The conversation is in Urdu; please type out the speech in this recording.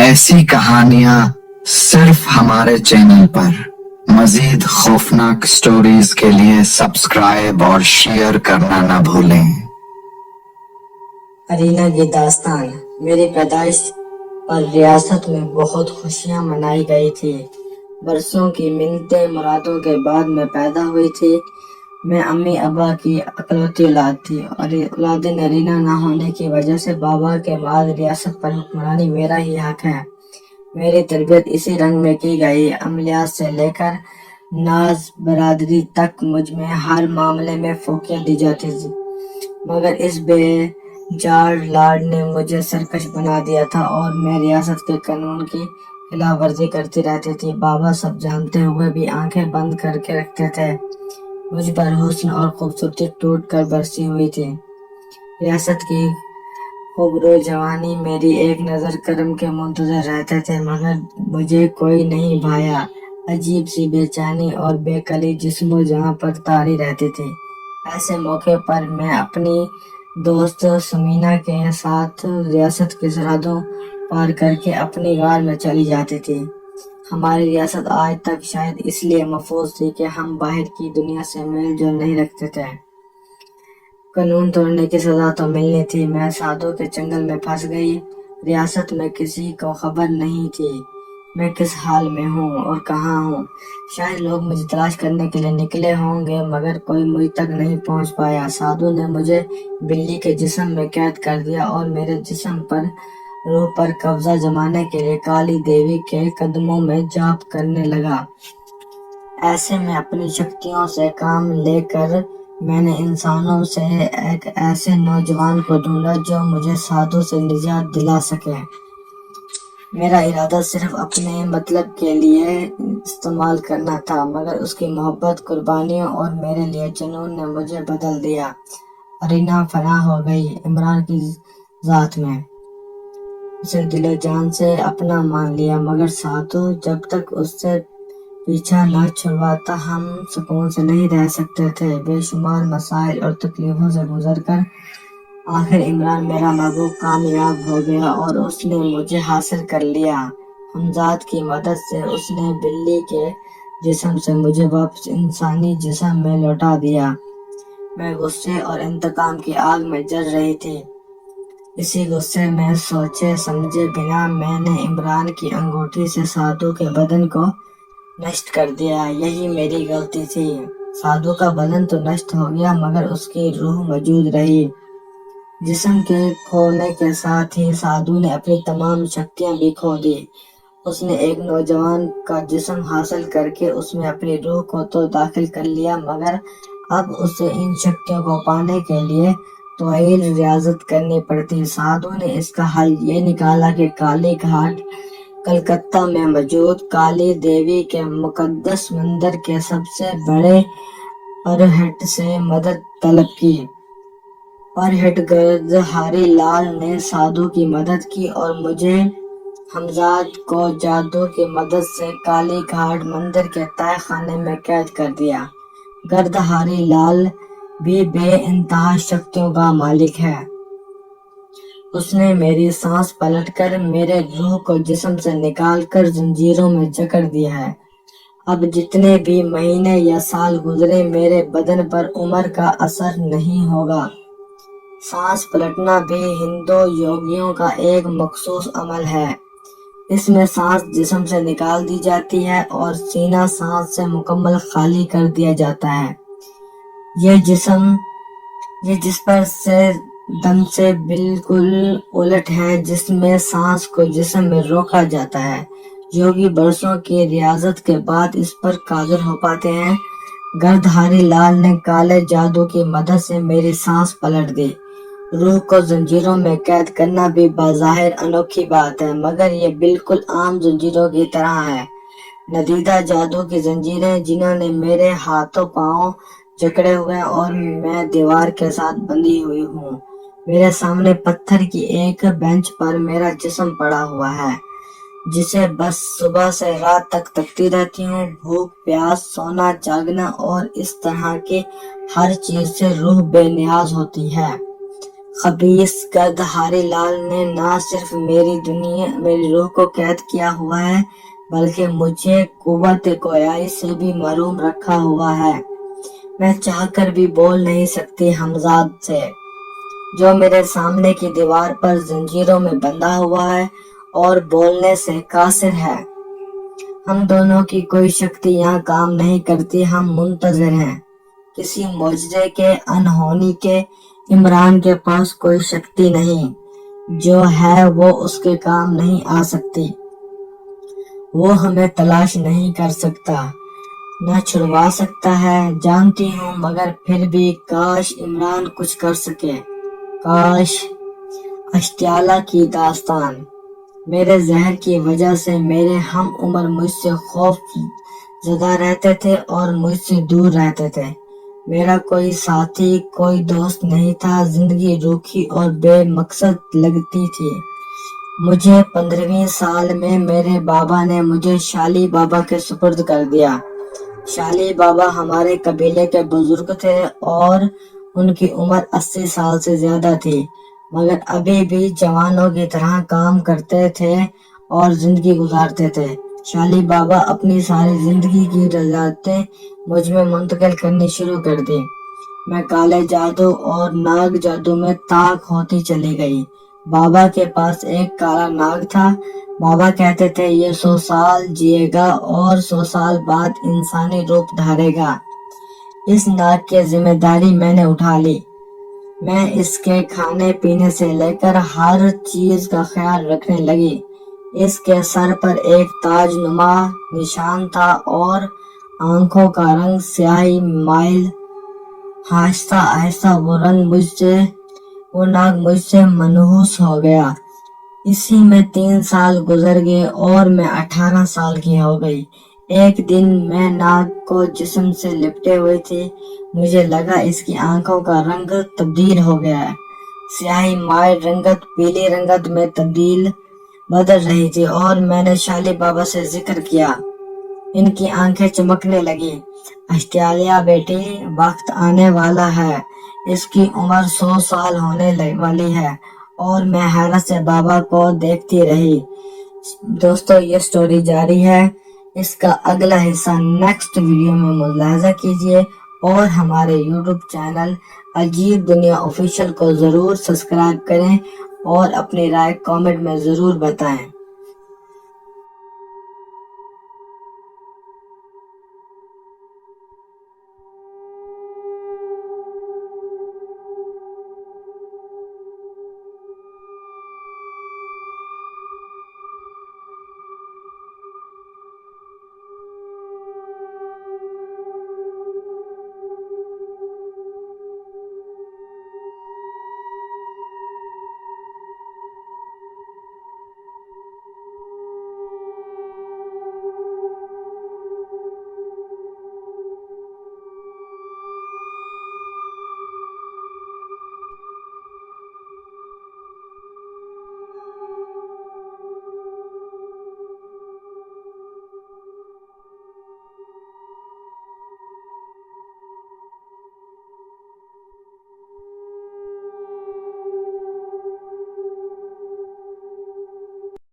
ایسی کہانیاں صرف ہمارے چینل پر۔ مزید خوفناک سٹوریز کے لیے سبسکرائب اور شیئر کرنا نہ بھولیں۔ ارینا کی داستان۔ میری پیدائش پر ریاست میں بہت خوشیاں منائی گئی تھی۔ برسوں کی منتیں مرادوں کے بعد میں پیدا ہوئی تھی۔ میں امی ابا کی اکلوتی اولاد تھی اور اولاد نرینہ نہ ہونے کی وجہ سے بابا کے بعد ریاست پر حکمرانی میرا ہی حق ہے۔ میری تربیت اسی رنگ میں کی گئی۔ عملیات سے لے کر ناز برادری تک مجھ میں ہر معاملے میں فوقیت دی جاتی تھی، مگر اس بے جاڑ لاڈ نے مجھے سرکش بنا دیا تھا اور میں ریاست کے قانون کی خلاف ورزی کرتی رہتی تھی۔ بابا سب جانتے ہوئے بھی آنکھیں بند کر کے رکھتے تھے۔ مجھ پر حسن اور خوبصورتی ٹوٹ کر برسی ہوئی تھی۔ ریاست کی خوبرو جوانی میری ایک نظر کرم کے منتظر رہتے تھے، مگر مجھے کوئی نہیں بھایا۔ عجیب سی بے چینی اور بے کلی جسم و جہاں پر طاری رہتی تھی۔ ایسے موقع پر میں اپنی دوست سمینا کے ساتھ ریاست کی سرحدوں پار کر کے اپنی غار میں چلی جاتی تھی۔ ہماری ریاست آج تک شاید اس لیے محفوظ تھی کہ ہم باہر کی دنیا سے میل جول نہیں رکھتے تھے۔ قانون توڑنے کی سزا تو ملنی تھی۔ میں سادھو کے چنگل میں پھنس گئی۔ ریاست میں کسی کو خبر نہیں تھی میں کس حال میں ہوں اور کہاں ہوں۔ شاید لوگ مجھے تلاش کرنے کے لیے نکلے ہوں گے، مگر کوئی مجھ تک نہیں پہنچ پایا۔ سادھو نے مجھے بلی کے جسم میں قید کر دیا اور میرے جسم پر روح پر قبضہ جمانے کے لیے کالی دیوی کے قدموں میں جاپ کرنے لگا۔ ایسے میں اپنی شکتیوں سے کام لے کر میں نے انسانوں سے ایک ایسے نوجوان کو ڈھونڈا جو مجھے سادھو سے نجات دلا سکے۔ میرا ارادہ صرف اپنے مطلب کے لیے استعمال کرنا تھا، مگر اس کی محبت، قربانیوں اور میرے لیے جنون نے مجھے بدل دیا۔ ارینا فنا ہو گئی عمران کی ذات میں، اسے دل و جان سے اپنا مان لیا، مگر سادھو جب تک اس سے پیچھا نہ چھڑواتا ہم سکون سے نہیں رہ سکتے تھے۔ بے شمار مسائل اور تکلیفوں سے گزر کر آخر عمران میرا محبوب کامیاب ہو گیا اور اس نے مجھے حاصل کر لیا۔ حمزاد کی مدد سے اس نے بلی کے جسم سے مجھے واپس انسانی جسم میں لوٹا دیا۔ میں غصے اور انتقام کی آگ میں جل رہی تھی۔ اسی غصے میں سوچے سمجھے بنا میں نے عمران کی انگوٹھی سے سادھو کے بدن کو نشٹ کر دیا۔ یہی میری غلطی تھی۔ سادھو کا بدن تو نشٹ ہو گیا، مگر اس کی روح موجود رہی۔ جسم کے کھونے کے ساتھ ہی سادھو نے اپنی تمام شکتیاں بھی کھو دی۔ اس نے ایک نوجوان کا جسم حاصل کر کے اس میں اپنی روح کو تو داخل کر لیا، مگر اب اسے ان شکتیوں کو پانے کے لیے طویل ریاضت کرنی پڑتی۔ سادھو نے اس کا حل یہ نکالا کہ کالی گھاٹ کلکتہ میں موجود کالی دیوی کے مقدس مندر کے سب سے بڑے پرہٹ سے مدد طلب کی۔ پرہٹ گردہاری لال نے سادھو کی مدد کی اور مجھے حمزاد کو جادو کی مدد سے کالی گھاٹ مندر کے تہہ خانے میں قید کر دیا۔ گردہاری لال بھی بے انتہا شکتیوں کا مالک ہے۔ اس نے میری سانس پلٹ کر میرے روح کو جسم سے نکال کر زنجیروں میں جکڑ دیا ہے۔ اب جتنے بھی مہینے یا سال گزرے میرے بدن پر عمر کا اثر نہیں ہوگا۔ سانس پلٹنا بھی ہندو یوگیوں کا ایک مخصوص عمل ہے۔ اس میں سانس جسم سے نکال دی جاتی ہے اور سینہ سانس سے مکمل خالی کر دیا جاتا ہے۔ یہ جس پر سے دم سے بالکل الٹ ہے، جس میں سانس کو جسم میں روکا جاتا ہے۔ یوگی برسوں کی ریاضت کے بعد اس پر قادر ہو پاتے ہیں۔ گردہاری لال نے کالے جادو کی مدد سے میری سانس پلٹ دی۔ روح کو زنجیروں میں قید کرنا بھی بظاہر انوکھی بات ہے، مگر یہ بالکل عام زنجیروں کی طرح ہے۔ ندیدہ جادو کی زنجیریں جنہوں نے میرے ہاتھوں پاؤں جکڑے ہوئے اور میں دیوار کے ساتھ بندھی ہوئی ہوں۔ میرے سامنے پتھر کی ایک بینچ پر میرا جسم پڑا ہوا ہے، جسے بس صبح سے رات تک تکتی رہتی ہوں۔ بھوک، پیاس، سونا، جاگنا اور اس طرح کی ہر چیز سے روح بے نیاز ہوتی ہے۔ خبیث گردہاری لال نے نہ صرف میری روح کو قید کیا ہوا ہے بلکہ مجھے قوت گویائی سے بھی محروم رکھا ہوا ہے۔ میں چاہ کر بھی بول نہیں سکتی حمزاد سے، جو میرے سامنے کی دیوار پر زنجیروں میں بندھا ہوا ہے اور بولنے سے قاصر ہے۔ ہم دونوں کی کوئی شکتی یہاں کام نہیں کرتی، ہم منتظر ہیں کسی معجزے کے، انہونی کے۔ عمران کے پاس کوئی شکتی نہیں، جو ہے وہ اس کے کام نہیں آ سکتی۔ وہ ہمیں تلاش نہیں کر سکتا، نہ چھڑوا سکتا ہے، جانتی ہوں، مگر پھر بھی کاش عمران کچھ کر سکے، کاش۔ اشتعالہ کی داستان۔ میرے زہر کی وجہ سے میرے ہم عمر مجھ سے خوف زدہ رہتے تھے اور مجھ سے دور رہتے تھے۔ میرا کوئی ساتھی، کوئی دوست نہیں تھا، زندگی روکھی اور بے مقصد لگتی تھی مجھے۔ 15ویں سال میں میرے بابا نے مجھے شالی بابا کے سپرد کر دیا۔ شالی بابا ہمارے قبیلے کے بزرگ تھے اور ان کی عمر 80 سال سے زیادہ تھی، مگر ابھی بھی جوانوں کی طرح کام کرتے تھے اور زندگی گزارتے تھے۔ شالی بابا اپنی ساری زندگی کی رضاعتیں مجھ میں منتقل کرنی شروع کر دی۔ میں کالے جادو اور ناگ جادو میں طاق ہوتی چلی گئی۔ بابا کے پاس ایک کالا ناگ تھا۔ بابا کہتے تھے یہ 100 سال جیے گا اور 100 سال بعد انسانی روپ دھارے گا۔ اس ناگ کی ذمہ داری میں نے اٹھا لی۔ میں اس کے کھانے پینے سے لے کر ہر چیز کا خیال رکھنے لگی۔ اس کے سر پر ایک تاج نما نشان تھا اور آنکھوں کا رنگ سیاہی مائل۔ آہستہ آہستہ وہ ناگ مجھ سے منحوس ہو گیا۔ اسی میں 3 سال گزر گئے اور میں 18 سال کی ہو گئی۔ ایک دن میں ناگ کو جسم سے لپٹے ہوئی تھی، مجھے لگا اس کی آنکھوں کا رنگ تبدیل ہو گیا ہے۔ سیاہی مائل رنگت پیلی رنگت میں بدل رہی تھی اور میں نے شالی بابا سے ذکر کیا۔ ان کی آنکھیں چمکنے لگی۔ اشتعالیہ بیٹی، وقت آنے والا ہے، اس کی عمر 100 سال ہونے والی ہے۔ اور میں حیرت سے بابا کو دیکھتی رہی۔ دوستو یہ سٹوری جاری ہے، اس کا اگلا حصہ نیکسٹ ویڈیو میں ملاحظہ کیجیے اور ہمارے یوٹیوب چینل عجیب دنیا آفیشیل کو ضرور سبسکرائب کریں اور اپنی رائے کامنٹ میں ضرور بتائیں۔